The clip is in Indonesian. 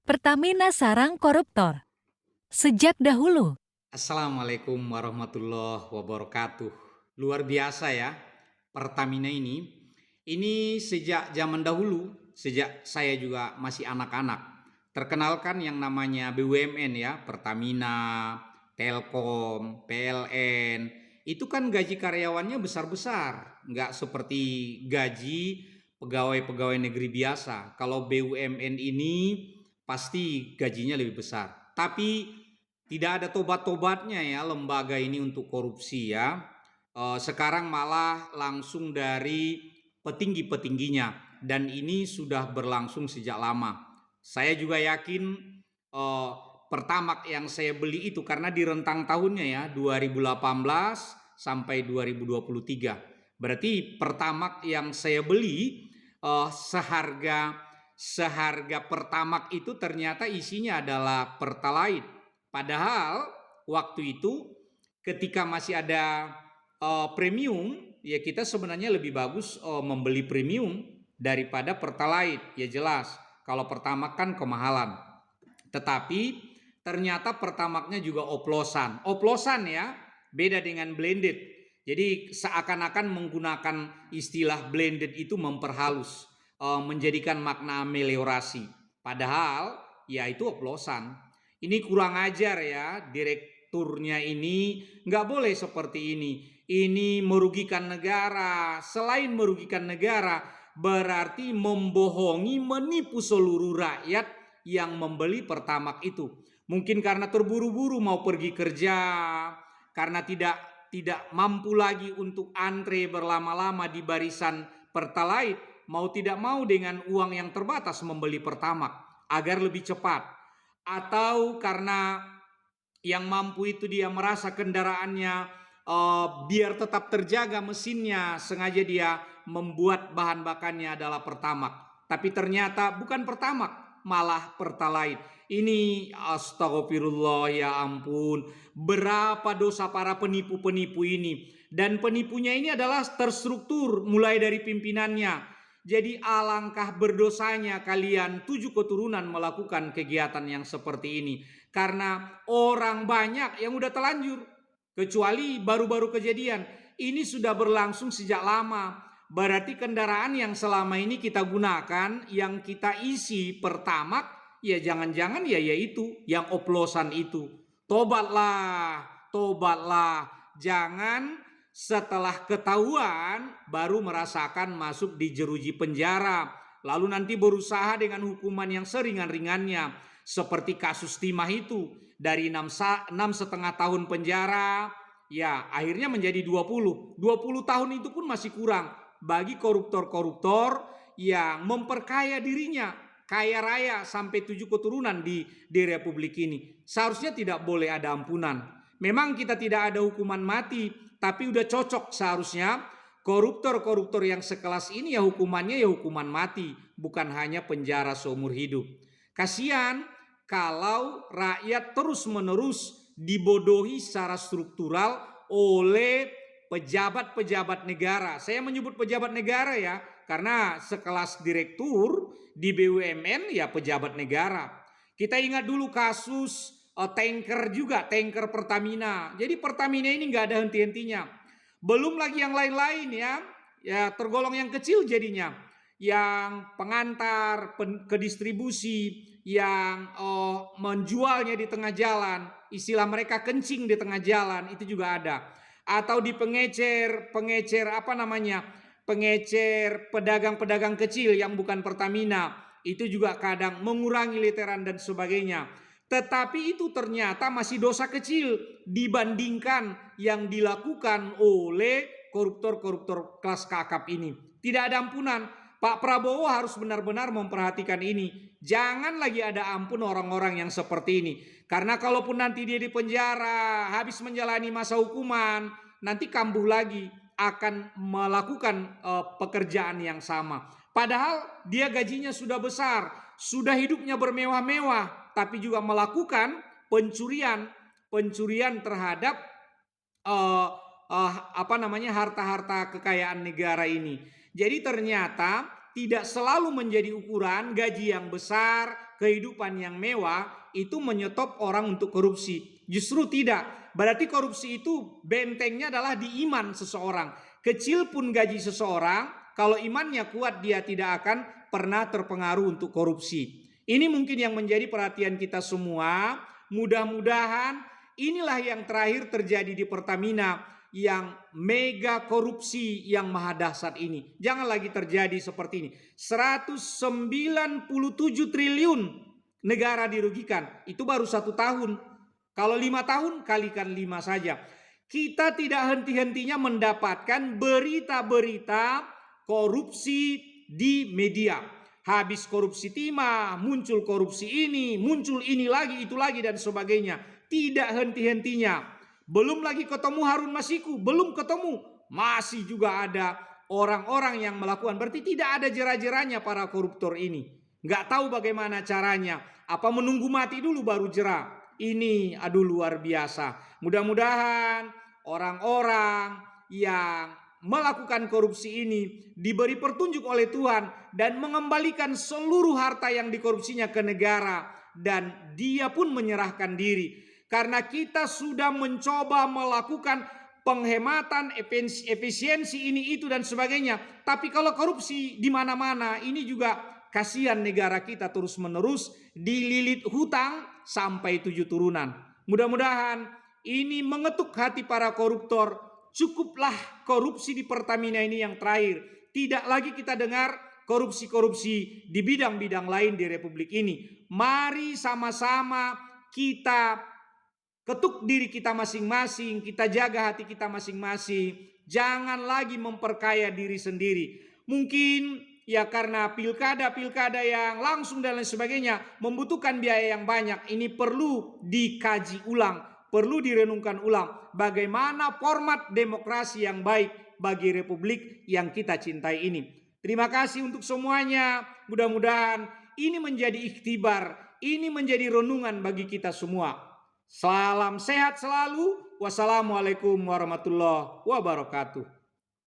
Pertamina sarang koruptor. Sejak dahulu, Assalamualaikum warahmatullahi wabarakatuh. Luar biasa ya, Pertamina ini. Ini sejak zaman dahulu, sejak saya juga masih anak-anak. Terkenalkan yang namanya BUMN ya, Pertamina, Telkom, PLN. Itu kan gaji karyawannya besar-besar, nggak seperti gaji pegawai-pegawai negeri biasa. Kalau BUMN ini pasti gajinya lebih besar. Tapi tidak ada tobat-tobatnya ya lembaga ini untuk korupsi ya. Sekarang malah langsung dari petinggi-petingginya dan ini sudah berlangsung sejak lama. Saya juga yakin eh, Pertamax yang saya beli itu karena di rentang tahunnya ya 2018 sampai 2023. Berarti Pertamax yang saya beli seharga Pertamax itu ternyata isinya adalah Pertalite. Padahal waktu itu ketika masih ada premium, ya kita sebenarnya lebih bagus membeli premium daripada Pertalite. Ya jelas, kalau Pertamax kan kemahalan. Tetapi ternyata Pertamaxnya juga oplosan. Oplosan ya, beda dengan blended. Jadi seakan-akan menggunakan istilah blended itu memperhalus, menjadikan makna ameliorasi. Padahal ya itu oplosan. Ini kurang ajar ya, direkturnya ini nggak boleh seperti ini. Ini merugikan negara. Selain merugikan negara, berarti membohongi, menipu seluruh rakyat yang membeli Pertamax itu. Mungkin karena terburu-buru mau pergi kerja, karena tidak mampu lagi untuk antre berlama-lama di barisan Pertalite, mau tidak mau dengan uang yang terbatas membeli Pertamax agar lebih cepat. Atau karena yang mampu itu dia merasa kendaraannya biar tetap terjaga mesinnya, sengaja dia membuat bahan bakarnya adalah Pertamax. Tapi ternyata bukan Pertamax, malah Pertalite. Ini astagfirullah, ya ampun. Berapa dosa para penipu-penipu ini. Dan penipunya ini adalah terstruktur mulai dari pimpinannya. Jadi alangkah berdosanya kalian 7 keturunan melakukan kegiatan yang seperti ini. Karena orang banyak yang udah telanjur. Kecuali baru-baru kejadian. Ini sudah berlangsung sejak lama. Berarti kendaraan yang selama ini kita gunakan, yang kita isi Pertamax, ya jangan-jangan ya yaitu yang oplosan itu. Tobatlah, tobatlah. Jangan setelah ketahuan baru merasakan masuk di jeruji penjara, lalu nanti berusaha dengan hukuman yang seringan-ringannya, seperti kasus Timah itu dari 6,5 tahun penjara, ya akhirnya menjadi 20 tahun. Itu pun masih kurang bagi koruptor-koruptor yang memperkaya dirinya, kaya raya sampai 7 keturunan di Republik ini. Seharusnya tidak boleh ada ampunan. Memang kita tidak ada hukuman mati, tapi udah cocok seharusnya koruptor-koruptor yang sekelas ini ya hukumannya ya hukuman mati, bukan hanya penjara seumur hidup. Kasihan kalau rakyat terus-menerus dibodohi secara struktural oleh pejabat-pejabat negara. Saya menyebut pejabat negara ya, karena sekelas direktur di BUMN ya pejabat negara. Kita ingat dulu kasus tanker juga, tanker Pertamina. Jadi Pertamina ini nggak ada henti-hentinya. Belum lagi yang lain-lain ya tergolong yang kecil jadinya. Yang pengantar ke distribusi, yang menjualnya di tengah jalan, istilah mereka kencing di tengah jalan, itu juga ada. Atau di pengecer pengecer pedagang-pedagang kecil yang bukan Pertamina, itu juga kadang mengurangi literan dan sebagainya. Tetapi itu ternyata masih dosa kecil dibandingkan yang dilakukan oleh koruptor-koruptor kelas kakap ini. Tidak ada ampunan. Pak Prabowo harus benar-benar memperhatikan ini. Jangan lagi ada ampun orang-orang yang seperti ini. Karena kalaupun nanti dia di penjara, habis menjalani masa hukuman, nanti kambuh lagi akan melakukan pekerjaan yang sama. Padahal dia gajinya sudah besar, sudah hidupnya bermewah-mewah, tapi juga melakukan pencurian terhadap harta-harta kekayaan negara ini. Jadi ternyata tidak selalu menjadi ukuran gaji yang besar, kehidupan yang mewah itu menyetop orang untuk korupsi. Justru tidak. Berarti korupsi itu bentengnya adalah di iman seseorang. Kecil pun gaji seseorang, kalau imannya kuat dia tidak akan pernah terpengaruh untuk korupsi. Ini mungkin yang menjadi perhatian kita semua. Mudah-mudahan inilah yang terakhir terjadi di Pertamina, yang mega korupsi yang maha dahsyat ini. Jangan lagi terjadi seperti ini. 197 triliun negara dirugikan. Itu baru 1 tahun. Kalau 5 tahun kalikan 5 saja. Kita tidak henti-hentinya mendapatkan berita-berita korupsi di media. Habis korupsi timah, muncul korupsi ini, muncul ini lagi, itu lagi dan sebagainya. Tidak henti-hentinya. Belum lagi ketemu Harun Masiku, belum ketemu. Masih juga ada orang-orang yang melakukan. Berarti tidak ada jera-jeranya para koruptor ini. Nggak tahu bagaimana caranya. Apa menunggu mati dulu baru jera? Ini aduh luar biasa. Mudah-mudahan orang-orang yang melakukan korupsi ini diberi petunjuk oleh Tuhan dan mengembalikan seluruh harta yang dikorupsinya ke negara, dan dia pun menyerahkan diri. Karena kita sudah mencoba melakukan penghematan, efisiensi ini itu dan sebagainya. Tapi kalau korupsi di mana-mana, ini juga kasihan negara kita terus-menerus dililit hutang sampai 7 turunan. Mudah-mudahan ini mengetuk hati para koruptor. Cukuplah korupsi di Pertamina ini yang terakhir. Tidak lagi kita dengar korupsi-korupsi di bidang-bidang lain di Republik ini. Mari sama-sama kita ketuk diri kita masing-masing, kita jaga hati kita masing-masing. Jangan lagi memperkaya diri sendiri. Mungkin ya karena pilkada-pilkada yang langsung dan lain sebagainya membutuhkan biaya yang banyak. Ini perlu dikaji ulang, perlu direnungkan ulang. Bagaimana format demokrasi yang baik bagi Republik yang kita cintai ini. Terima kasih untuk semuanya. Mudah-mudahan ini menjadi ikhtibar, ini menjadi renungan bagi kita semua. Salam sehat selalu. Wassalamualaikum warahmatullahi wabarakatuh.